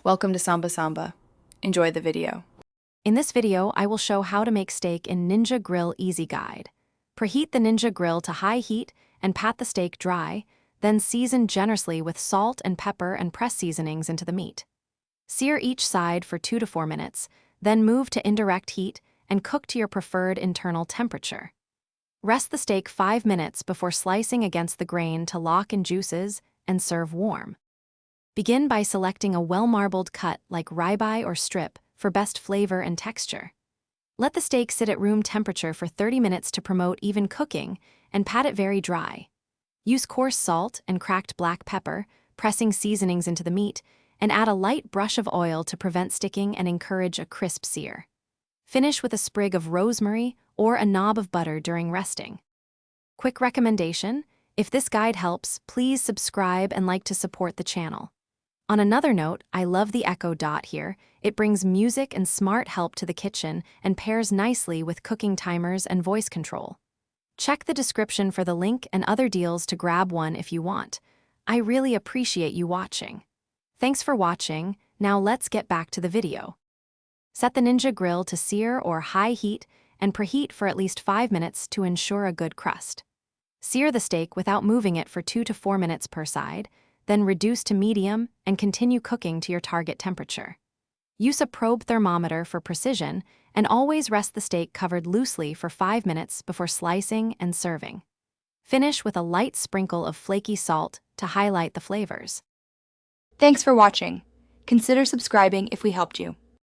Welcome to Samba Samba. Enjoy the video. In this video, I will show how to make steak in Ninja Grill Easy Guide. Preheat the Ninja Grill to high heat and pat the steak dry, then season generously with salt and pepper and press seasonings into the meat. Sear each side for 2 to 4 minutes, then move to indirect heat and cook to your preferred internal temperature. Rest the steak 5 minutes before slicing against the grain to lock in juices and serve warm. Begin by selecting a well-marbled cut like ribeye or strip for best flavor and texture. Let the steak sit at room temperature for 30 minutes to promote even cooking and pat it very dry. Use coarse salt and cracked black pepper, pressing seasonings into the meat, and add a light brush of oil to prevent sticking and encourage a crisp sear. Finish with a sprig of rosemary or a knob of butter during resting. Quick recommendation: if this guide helps, please subscribe and like to support the channel. On another note, I love the Echo Dot here. It brings music and smart help to the kitchen and pairs nicely with cooking timers and voice control. Check the description for the link and other deals to grab one if you want. I really appreciate you watching. Thanks for watching. Now let's get back to the video. Set the Ninja Grill to sear or high heat and preheat for at least 5 minutes to ensure a good crust. Sear the steak without moving it for 2 to 4 minutes per side, then reduce to medium and continue cooking to your target temperature. Use a probe thermometer for precision and always rest the steak covered loosely for 5 minutes before slicing and serving. Finish with a light sprinkle of flaky salt to highlight the flavors. Thanks for watching. Consider subscribing if we helped you.